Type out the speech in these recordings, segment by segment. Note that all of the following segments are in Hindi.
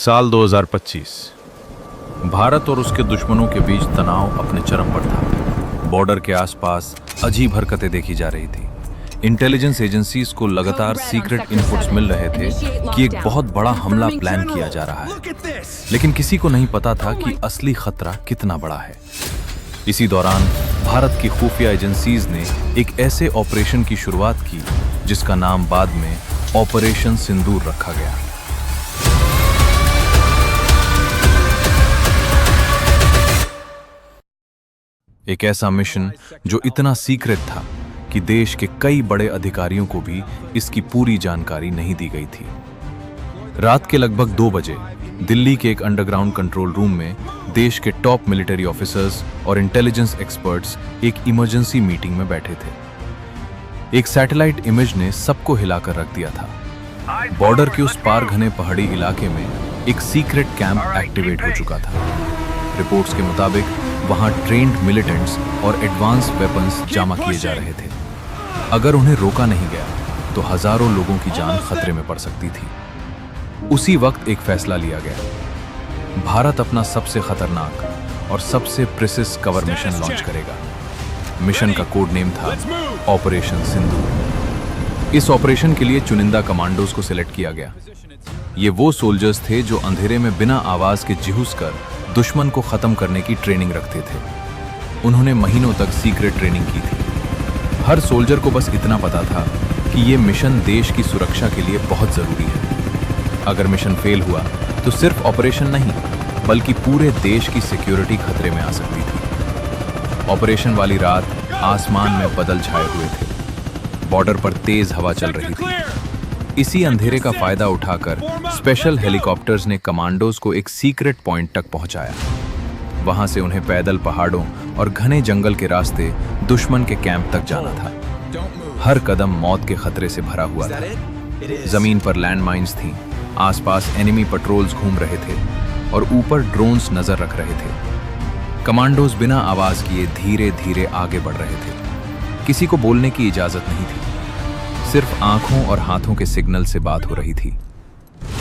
साल 2025। भारत और उसके दुश्मनों के बीच तनाव अपने चरम पर था। बॉर्डर के आसपास अजीब हरकतें देखी जा रही थी। इंटेलिजेंस एजेंसीज को लगातार सीक्रेट इनपुट्स मिल रहे थे कि एक बहुत बड़ा हमला प्लान किया जा रहा है, लेकिन किसी को नहीं पता था कि असली खतरा कितना बड़ा है। इसी दौरान भारत की खुफिया एजेंसीज ने एक ऐसे ऑपरेशन की शुरुआत की जिसका नाम बाद में ऑपरेशन सिंदूर रखा गया। एक ऐसा मिशन जो इतना सीक्रेट था कि देश के कई बड़े अधिकारियों को भी इसकी पूरी जानकारी नहीं दी गई थी। रात के लगभग 2 बजे दिल्ली के एक अंडरग्राउंड कंट्रोल रूम में देश के टॉप मिलिट्री ऑफिसर्स और इंटेलिजेंस एक्सपर्ट्स एक इमरजेंसी मीटिंग में बैठे थे। एक सैटेलाइट इमेज ने सबको हिलाकर रख दिया था। बॉर्डर के उस पार घने पहाड़ी इलाके में एक सीक्रेट कैंप एक्टिवेट हो चुका था। रिपोर्ट्स के मुताबिक वहां ट्रेन्ड मिलिटेंट्स और एडवांस वेपन्स जमा किए जा रहे थे। अगर उन्हें रोका नहीं गया तो हजारों लोगों की जान खतरे में पड़ सकती थी। उसी वक्त एक फैसला लिया गया। भारत अपना सबसे खतरनाक और सबसे प्रिसिस कवर मिशन लॉन्च करेगा। मिशन का कोड नेम था ऑपरेशन सिंदूर। इस ऑपरेशन के लिए चुनिंदा कमांडोज को सिलेक्ट किया गया। ये वो सोल्जर्स थे जो अंधेरे में बिना आवाज के जिहुस कर दुश्मन को खत्म करने की ट्रेनिंग रखते थे। उन्होंने महीनों तक सीक्रेट ट्रेनिंग की थी। हर सोल्जर को बस इतना पता था कि ये मिशन देश की सुरक्षा के लिए बहुत जरूरी है। अगर मिशन फेल हुआ तो सिर्फ ऑपरेशन नहीं बल्कि पूरे देश की सिक्योरिटी खतरे में आ सकती थी। ऑपरेशन वाली रात आसमान में बादल छाए हुए थे। बॉर्डर पर तेज हवा चल रही थी। इसी अंधेरे का फायदा उठाकर स्पेशल हेलीकॉप्टर्स ने कमांडोज को एक सीक्रेट पॉइंट तक पहुंचाया। वहां से उन्हें पैदल पहाड़ों और घने जंगल के रास्ते दुश्मन के कैंप तक जाना था। हर कदम मौत के खतरे से भरा हुआ था। जमीन पर लैंडमाइंस थीं, आसपास एनिमी पेट्रोल्स घूम रहे थे और ऊपर ड्रोन्स नजर रख रहे थे। कमांडोज बिना आवाज किए धीरे धीरे आगे बढ़ रहे थे। किसी को बोलने की इजाजत नहीं थी। सिर्फ आंखों और हाथों के सिग्नल से बात हो रही थी।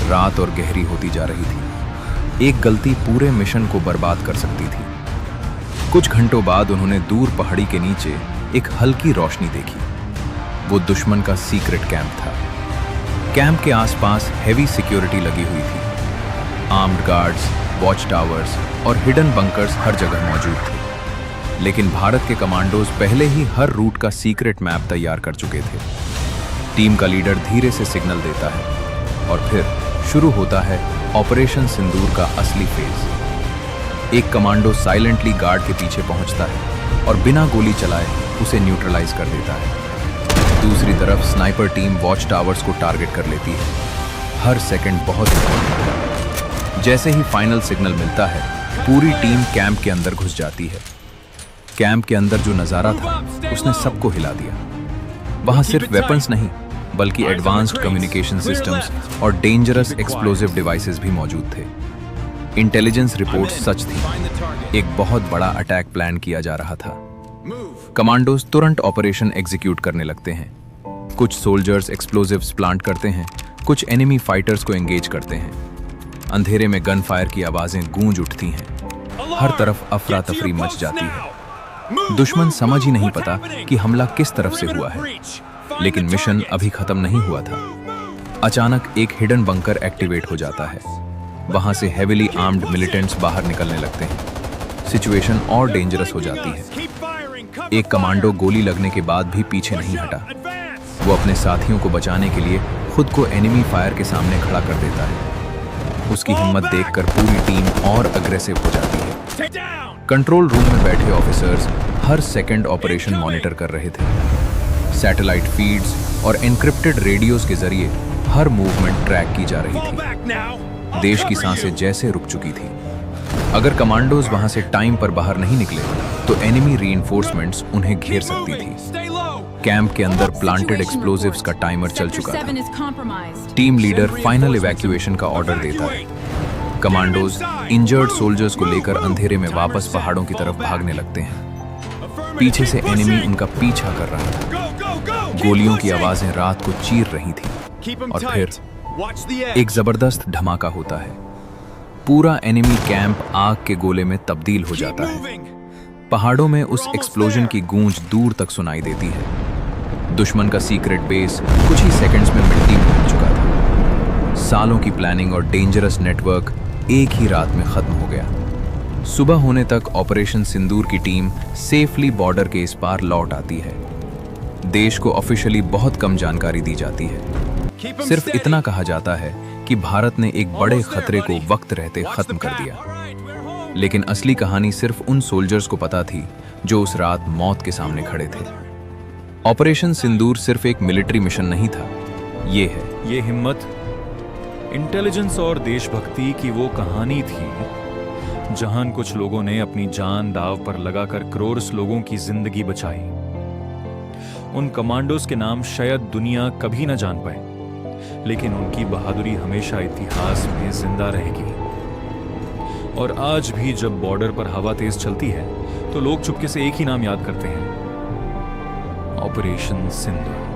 रात और गहरी होती जा रही थी। एक गलती पूरे मिशन को बर्बाद कर सकती थी। कुछ घंटों बाद उन्होंने दूर पहाड़ी के नीचे एक हल्की रोशनी देखी। वो दुश्मन का सीक्रेट कैंप था। कैंप के आसपास हेवी सिक्योरिटी लगी हुई थी। आर्म्ड गार्ड्स, वॉच टावर्स और हिडन बंकर्स हर जगह मौजूद थे। लेकिन भारत के कमांडोज पहले ही हर रूट का सीक्रेट मैप तैयार कर चुके थे। टीम का लीडर धीरे से सिग्नल देता है और फिर शुरू होता है ऑपरेशन सिंदूर का असली फेज। एक कमांडो साइलेंटली गार्ड के पीछे पहुंचता है और बिना गोली चलाए उसे न्यूट्रलाइज कर देता है। दूसरी तरफ स्नाइपर टीम वॉच टावर्स को टारगेट कर लेती है। हर सेकंड बहुत इंपॉर्टेंट है। जैसे ही फाइनल सिग्नल मिलता है पूरी टीम कैंप के अंदर घुस जाती है। कैंप के अंदर जो नजारा था उसने सबको हिला दिया। वहां सिर्फ वेपन्स नहीं बल्कि एडवांस्ड कम्युनिकेशन सिस्टम्स और डेंजरस एक्सप्लोजिव डिवाइसेस भी मौजूद थे। इंटेलिजेंस रिपोर्ट्स सच थी। एक बहुत बड़ा अटैक प्लान किया जा रहा था। कमांडोज तुरंत ऑपरेशन एग्जीक्यूट करने लगते हैं। कुछ सोल्जर्स एक्सप्लोजिव्स प्लांट करते हैं, कुछ एनिमी फाइटर्स को एंगेज करते हैं। अंधेरे में गन फायर की आवाजें गूंज उठती हैं। हर तरफ अफरा तफरी मच जाती है। दुश्मन समझ ही नहीं पता कि हमला किस तरफ से हुआ है। लेकिन मिशन अभी खत्म नहीं हुआ था। अचानक एक हिडन बंकर एक्टिवेट हो जाता है। वहां से हेवीली आर्म्ड मिलिटेंट्स बाहर निकलने लगते हैं। सिचुएशन और डेंजरस हो जाती है। एक कमांडो गोली लगने के बाद भी पीछे नहीं हटा। वो अपने साथियों को बचाने के लिए खुद को एनिमी फायर के सामने खड़ा कर देता है। उसकी हिम्मत देखकर पूरी टीम और अग्रेसिव हो जाती है। कंट्रोल रूम में बैठे ऑफिसर्स हर सेकंड ऑपरेशन मॉनिटर कर रहे थे। सैटेलाइट फीड्स और एन्क्रिप्टेड रेडियोज के जरिए हर मूवमेंट ट्रैक की जा रही थी। देश की सांसें जैसे रुक चुकी थी। अगर कमांडोज वहां से टाइम पर बाहर नहीं निकले तो एनिमी रीइंफोर्समेंट्स उन्हें घेर सकती थी। कैंप के अंदर प्लांटेड एक्सप्लोजिव्स का टाइमर चल चुका था। टीम लीडर फाइनल इवैक्यूएशन का ऑर्डर देता है। कमांडोज इंजर्ड सोल्जर्स को लेकर अंधेरे में वापस पहाड़ों की तरफ भागने लगते हैं। पीछे से एनिमी उनका पीछा कर रहा था। गोलियों की आवाजें रात को चीर रही थीं। और फिर एक जबरदस्त धमाका होता है। पूरा एनिमी कैंप आग के गोले में तब्दील हो जाता है। पहाड़ों में उस एक्सप्लोजन की गूंज दूर तक सुनाई देती है। दुश्मन का सीक्रेट बेस कुछ ही सेकंड्स में मिट्टी में मिल चुका था। सालों की प्लानिंग और डेंजरस नेटवर्क एक ही रात में खत्म हो गया। सुबह होने तक ऑपरेशन सिंदूर की टीम सेफली बॉर्डर के इस पार लौट आती है। देश को ऑफिशियली बहुत कम जानकारी दी जाती है। सिर्फ इतना कहा जाता है कि भारत ने एक बड़े खतरे को वक्त रहते खत्म कर दिया। लेकिन असली कहानी सिर्फ उन सोल्जर्स को पता थी जो उस रात मौत के सामने खड़े थे। ऑपरेशन सिंदूर सिर्फ एक मिलिट्री मिशन नहीं था, ये हिम्मत, इंटेलिजेंस और देशभक्ति की वो कहानी थी जहां कुछ लोगों ने अपनी जान दांव पर लगाकर करोड़ों लोगों की जिंदगी बचाई। उन कमांडोज के नाम शायद दुनिया कभी न जान पाए, लेकिन उनकी बहादुरी हमेशा इतिहास में जिंदा रहेगी। और आज भी जब बॉर्डर पर हवा तेज चलती है तो लोग चुपके से एक ही नाम याद करते हैं, ऑपरेशन सिंदूर।